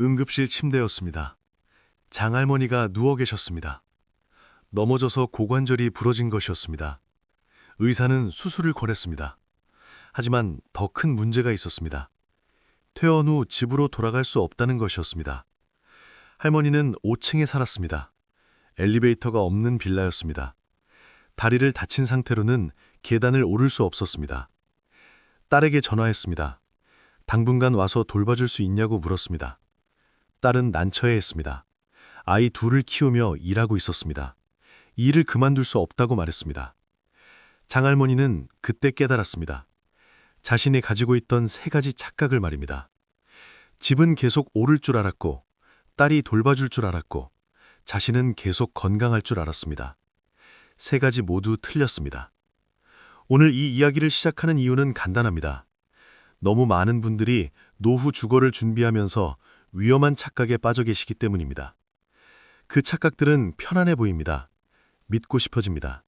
응급실 침대였습니다. 장할머니가 누워 계셨습니다. 넘어져서 고관절이 부러진 것이었습니다. 의사는 수술을 권했습니다. 하지만 더 큰 문제가 있었습니다. 퇴원 후 집으로 돌아갈 수 없다는 것이었습니다. 할머니는 5층에 살았습니다. 엘리베이터가 없는 빌라였습니다. 다리를 다친 상태로는 계단을 오를 수 없었습니다. 딸에게 전화했습니다. 당분간 와서 돌봐줄 수 있냐고 물었습니다. 딸은 난처해했습니다. 아이 둘을 키우며 일하고 있었습니다. 이 일을 그만둘 수 없다고 말했습니다. 장할머니는 그때 깨달았습니다. 자신이 가지고 있던 3가지 착각을 말입니다. 집은 계속 오를 줄 알았고, 딸이 돌봐줄 줄 알았고, 자신은 계속 건강할 줄 알았습니다. 3가지 모두 틀렸습니다. 오늘 이 이야기를 시작하는 이유는 간단합니다. 너무 많은 분들이 노후 주거를 준비하면서 위험한 착각에 빠져 계시기 때문입니다. 그 착각들은 편안해 보입니다. 믿고 싶어집니다.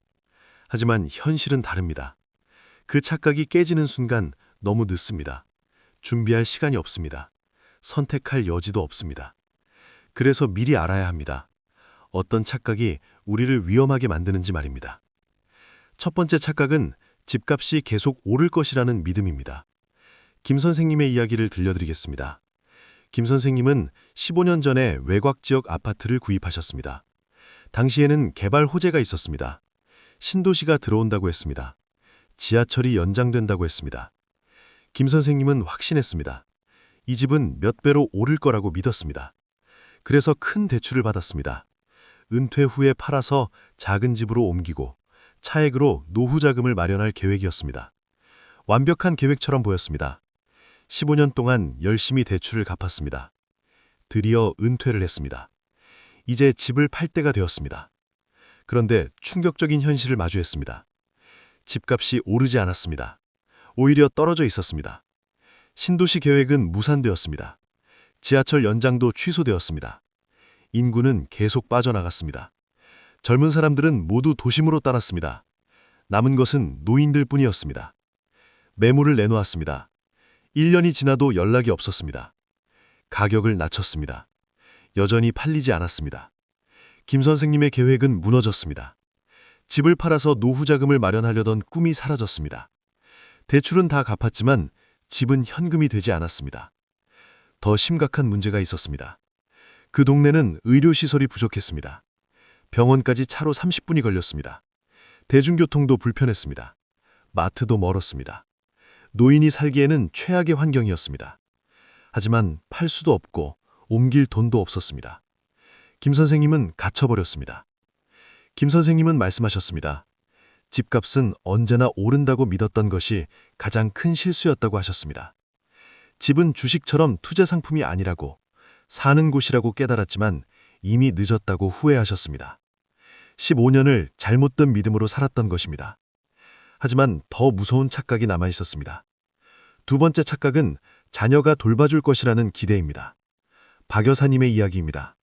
하지만 현실은 다릅니다. 그 착각이 깨지는 순간 너무 늦습니다. 준비할 시간이 없습니다. 선택할 여지도 없습니다. 그래서 미리 알아야 합니다. 어떤 착각이 우리를 위험하게 만드는지 말입니다. 첫 번째 착각은 집값이 계속 오를 것이라는 믿음입니다. 김 선생님의 이야기를 들려드리겠습니다. 김 선생님은 15년 전에 외곽 지역 아파트를 구입하셨습니다. 당시에는 개발 호재가 있었습니다. 신도시가 들어온다고 했습니다. 지하철이 연장된다고 했습니다. 김 선생님은 확신했습니다. 이 집은 몇 배로 오를 거라고 믿었습니다. 그래서 큰 대출을 받았습니다. 은퇴 후에 팔아서 작은 집으로 옮기고 차액으로 노후 자금을 마련할 계획이었습니다. 완벽한 계획처럼 보였습니다. 15년 동안 열심히 대출을 갚았습니다. 드디어 은퇴를 했습니다. 이제 집을 팔 때가 되었습니다. 그런데 충격적인 현실을 마주했습니다. 집값이 오르지 않았습니다. 오히려 떨어져 있었습니다. 신도시 계획은 무산되었습니다. 지하철 연장도 취소되었습니다. 인구는 계속 빠져나갔습니다. 젊은 사람들은 모두 도심으로 따랐습니다. 남은 것은 노인들 뿐이었습니다. 매물을 내놓았습니다. 1년이 지나도 연락이 없었습니다. 가격을 낮췄습니다. 여전히 팔리지 않았습니다. 김 선생님의 계획은 무너졌습니다. 집을 팔아서 노후 자금을 마련하려던 꿈이 사라졌습니다. 대출은 다 갚았지만 집은 현금이 되지 않았습니다. 더 심각한 문제가 있었습니다. 그 동네는 의료시설이 부족했습니다. 병원까지 차로 30분이 걸렸습니다. 대중교통도 불편했습니다. 마트도 멀었습니다. 노인이 살기에는 최악의 환경이었습니다. 하지만 팔 수도 없고 옮길 돈도 없었습니다. 김 선생님은 갇혀버렸습니다. 김 선생님은 말씀하셨습니다. 집값은 언제나 오른다고 믿었던 것이 가장 큰 실수였다고 하셨습니다. 집은 주식처럼 투자 상품이 아니라고, 사는 곳이라고 깨달았지만 이미 늦었다고 후회하셨습니다. 15년을 잘못된 믿음으로 살았던 것입니다. 하지만 더 무서운 착각이 남아 있었습니다. 두 번째 착각은 자녀가 돌봐줄 것이라는 기대입니다. 박 여사님의 이야기입니다.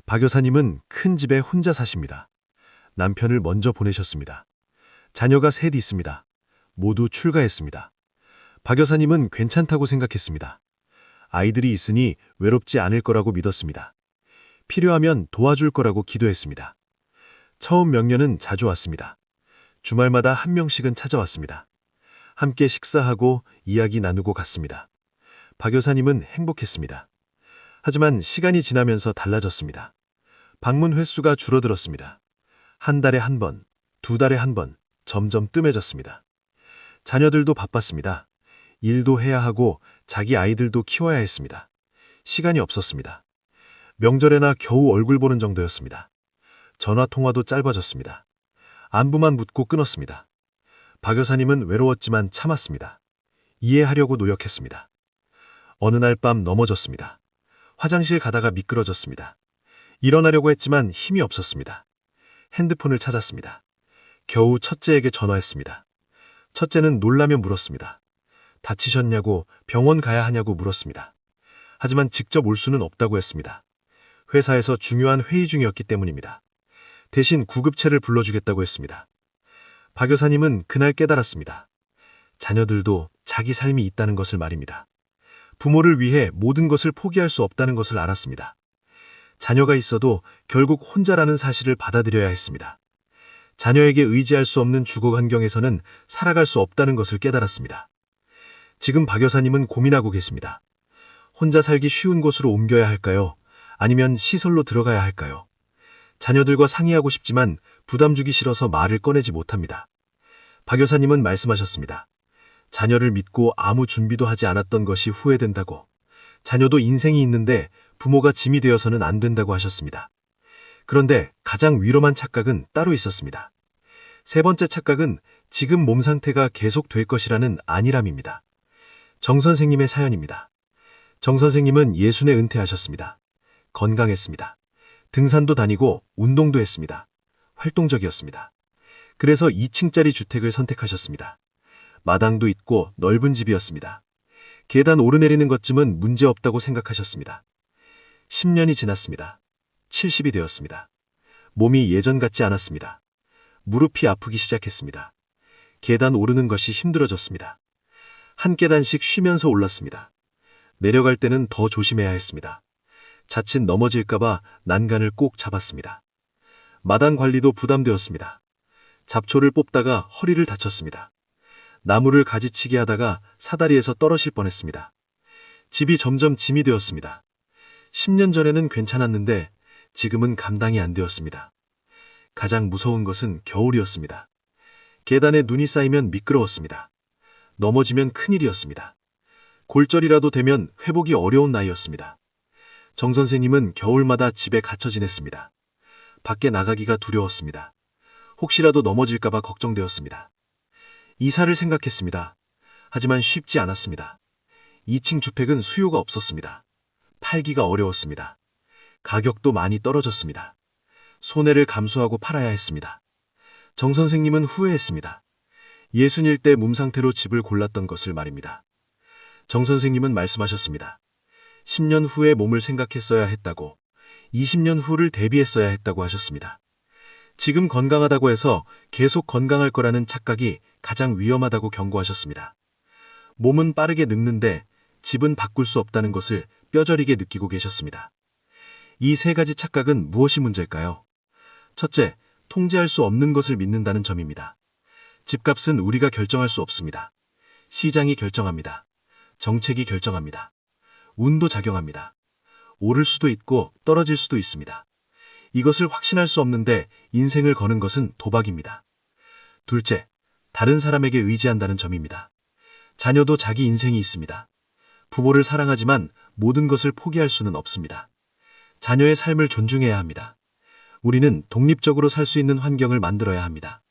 박 여사님은 큰 집에 혼자 사십니다. 남편을 먼저 보내셨습니다. 자녀가 셋 있습니다. 모두 출가했습니다. 박 여사님은 괜찮다고 생각했습니다. 아이들이 있으니 외롭지 않을 거라고 믿었습니다. 필요하면 도와줄 거라고 기도했습니다. 처음 명년은 자주 왔습니다. 주말마다 한 명씩은 찾아왔습니다. 함께 식사하고 이야기 나누고 갔습니다. 박 여사님은 행복했습니다. 하지만 시간이 지나면서 달라졌습니다. 방문 횟수가 줄어들었습니다. 한 달에 한 번, 2달에 한 번, 점점 뜸해졌습니다. 자녀들도 바빴습니다. 일도 해야 하고 자기 아이들도 키워야 했습니다. 시간이 없었습니다. 명절에나 겨우 얼굴 보는 정도였습니다. 전화통화도 짧아졌습니다. 안부만 묻고 끊었습니다. 박 여사님은 외로웠지만 참았습니다. 이해하려고 노력했습니다. 어느 날 밤 넘어졌습니다. 화장실 가다가 미끄러졌습니다. 일어나려고 했지만 힘이 없었습니다. 핸드폰을 찾았습니다. 겨우 첫째에게 전화했습니다. 첫째는 놀라며 물었습니다. 다치셨냐고, 병원 가야 하냐고 물었습니다. 하지만 직접 올 수는 없다고 했습니다. 회사에서 중요한 회의 중이었기 때문입니다. 대신 구급차를 불러주겠다고 했습니다. 박 여사님은 그날 깨달았습니다. 자녀들도 자기 삶이 있다는 것을 말입니다. 부모를 위해 모든 것을 포기할 수 없다는 것을 알았습니다. 자녀가 있어도 결국 혼자라는 사실을 받아들여야 했습니다. 자녀에게 의지할 수 없는 주거 환경에서는 살아갈 수 없다는 것을 깨달았습니다. 지금 박 여사님은 고민하고 계십니다. 혼자 살기 쉬운 곳으로 옮겨야 할까요? 아니면 시설로 들어가야 할까요? 자녀들과 상의하고 싶지만 부담 주기 싫어서 말을 꺼내지 못합니다. 박 여사님은 말씀하셨습니다. 자녀를 믿고 아무 준비도 하지 않았던 것이 후회된다고. 자녀도 인생이 있는데 부모가 짐이 되어서는 안 된다고 하셨습니다. 그런데 가장 위험한 착각은 따로 있었습니다. 세 번째 착각은 지금 몸 상태가 계속 될 것이라는 안일함입니다. 정 선생님의 사연입니다. 정 선생님은 60에 은퇴하셨습니다. 건강했습니다. 등산도 다니고 운동도 했습니다. 활동적이었습니다. 그래서 2층짜리 주택을 선택하셨습니다. 마당도 있고 넓은 집이었습니다. 계단 오르내리는 것쯤은 문제없다고 생각하셨습니다. 10년이 지났습니다. 70이 되었습니다. 몸이 예전 같지 않았습니다. 무릎이 아프기 시작했습니다. 계단 오르는 것이 힘들어졌습니다. 한 계단씩 쉬면서 올랐습니다. 내려갈 때는 더 조심해야 했습니다. 자칫 넘어질까봐 난간을 꼭 잡았습니다. 마당 관리도 부담되었습니다. 잡초를 뽑다가 허리를 다쳤습니다. 나무를 가지치기 하다가 사다리에서 떨어질 뻔했습니다. 집이 점점 짐이 되었습니다. 10년 전에는 괜찮았는데 지금은 감당이 안 되었습니다. 가장 무서운 것은 겨울이었습니다. 계단에 눈이 쌓이면 미끄러웠습니다. 넘어지면 큰일이었습니다. 골절이라도 되면 회복이 어려운 나이였습니다. 정 선생님은 겨울마다 집에 갇혀 지냈습니다. 밖에 나가기가 두려웠습니다. 혹시라도 넘어질까봐 걱정되었습니다. 이사를 생각했습니다. 하지만 쉽지 않았습니다. 2층 주택은 수요가 없었습니다. 팔기가 어려웠습니다. 가격도 많이 떨어졌습니다. 손해를 감수하고 팔아야 했습니다. 정 선생님은 후회했습니다. 61대 몸 상태로 집을 골랐던 것을 말입니다. 정 선생님은 말씀하셨습니다. 10년 후에 몸을 생각했어야 했다고, 20년 후를 대비했어야 했다고 하셨습니다. 지금 건강하다고 해서 계속 건강할 거라는 착각이 가장 위험하다고 경고하셨습니다. 몸은 빠르게 늙는데 집은 바꿀 수 없다는 것을 뼈저리게 느끼고 계셨습니다. 이 세 가지 착각은 무엇이 문제일까요? 첫째, 통제할 수 없는 것을 믿는다는 점입니다. 집값은 우리가 결정할 수 없습니다. 시장이 결정합니다. 정책이 결정합니다. 운도 작용합니다. 오를 수도 있고 떨어질 수도 있습니다. 이것을 확신할 수 없는데 인생을 거는 것은 도박입니다. 둘째, 다른 사람에게 의지한다는 점입니다. 자녀도 자기 인생이 있습니다. 부모를 사랑하지만 모든 것을 포기할 수는 없습니다. 자녀의 삶을 존중해야 합니다. 우리는 독립적으로 살 수 있는 환경을 만들어야 합니다.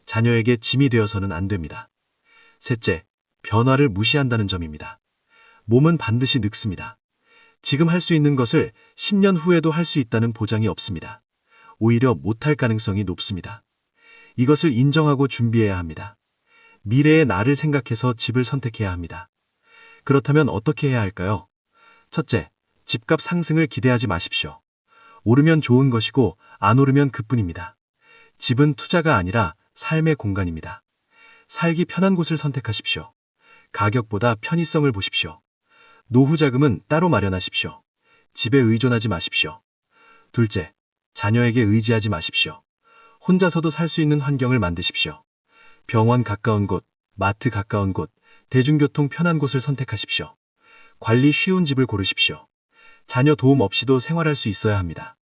자녀에게 짐이 되어서는 안 됩니다. 셋째, 변화를 무시한다는 점입니다. 몸은 반드시 늙습니다. 지금 할 수 있는 것을 10년 후에도 할 수 있다는 보장이 없습니다. 오히려 못할 가능성이 높습니다. 이것을 인정하고 준비해야 합니다. 미래의 나를 생각해서 집을 선택해야 합니다. 그렇다면 어떻게 해야 할까요? 첫째, 집값 상승을 기대하지 마십시오. 오르면 좋은 것이고 안 오르면 그뿐입니다. 집은 투자가 아니라 삶의 공간입니다. 살기 편한 곳을 선택하십시오. 가격보다 편의성을 보십시오. 노후 자금은 따로 마련하십시오. 집에 의존하지 마십시오. 둘째, 자녀에게 의지하지 마십시오. 혼자서도 살 수 있는 환경을 만드십시오. 병원 가까운 곳, 마트 가까운 곳, 대중교통 편한 곳을 선택하십시오. 관리 쉬운 집을 고르십시오. 자녀 도움 없이도 생활할 수 있어야 합니다.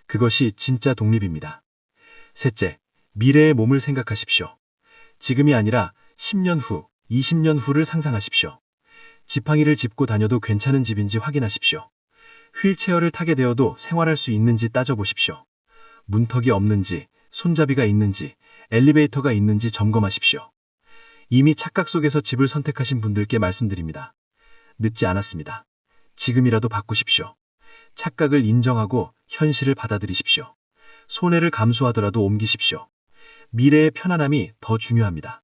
그것이 진짜 독립입니다. 셋째, 미래의 몸을 생각하십시오. 지금이 아니라 10년 후, 20년 후를 상상하십시오. 지팡이를 짚고 다녀도 괜찮은 집인지 확인하십시오. 휠체어를 타게 되어도 생활할 수 있는지 따져보십시오. 문턱이 없는지, 손잡이가 있는지, 엘리베이터가 있는지 점검하십시오. 이미 착각 속에서 집을 선택하신 분들께 말씀드립니다. 늦지 않았습니다. 지금이라도 바꾸십시오. 착각을 인정하고 현실을 받아들이십시오. 손해를 감수하더라도 옮기십시오. 미래의 편안함이 더 중요합니다.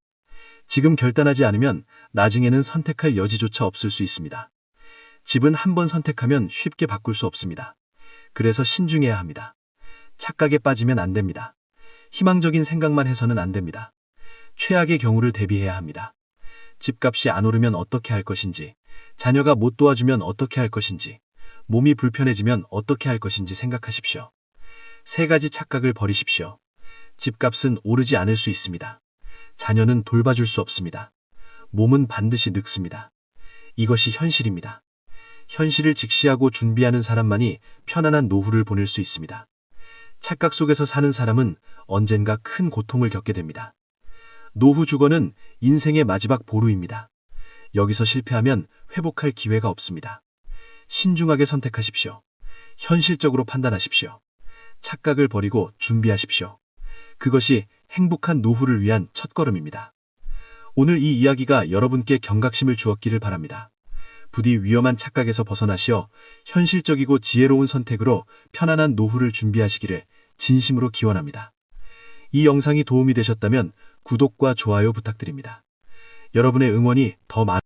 지금 결단하지 않으면 나중에는 선택할 여지조차 없을 수 있습니다. 집은 한 번 선택하면 쉽게 바꿀 수 없습니다. 그래서 신중해야 합니다. 착각에 빠지면 안 됩니다. 희망적인 생각만 해서는 안 됩니다. 최악의 경우를 대비해야 합니다. 집값이 안 오르면 어떻게 할 것인지, 자녀가 못 도와주면 어떻게 할 것인지, 몸이 불편해지면 어떻게 할 것인지 생각하십시오. 세 가지 착각을 버리십시오. 집값은 오르지 않을 수 있습니다. 자녀는 돌봐줄 수 없습니다. 몸은 반드시 늙습니다. 이것이 현실입니다. 현실을 직시하고 준비하는 사람만이 편안한 노후를 보낼 수 있습니다. 착각 속에서 사는 사람은 언젠가 큰 고통을 겪게 됩니다. 노후 주거는 인생의 마지막 보루입니다. 여기서 실패하면 회복할 기회가 없습니다. 신중하게 선택하십시오. 현실적으로 판단하십시오. 착각을 버리고 준비하십시오. 그것이 행복한 노후를 위한 첫걸음입니다. 오늘 이 이야기가 여러분께 경각심을 주었기를 바랍니다. 부디 위험한 착각에서 벗어나시어 현실적이고 지혜로운 선택으로 편안한 노후를 준비하시기를 진심으로 기원합니다. 이 영상이 도움이 되셨다면 구독과 좋아요 부탁드립니다. 여러분의 응원이 더 많은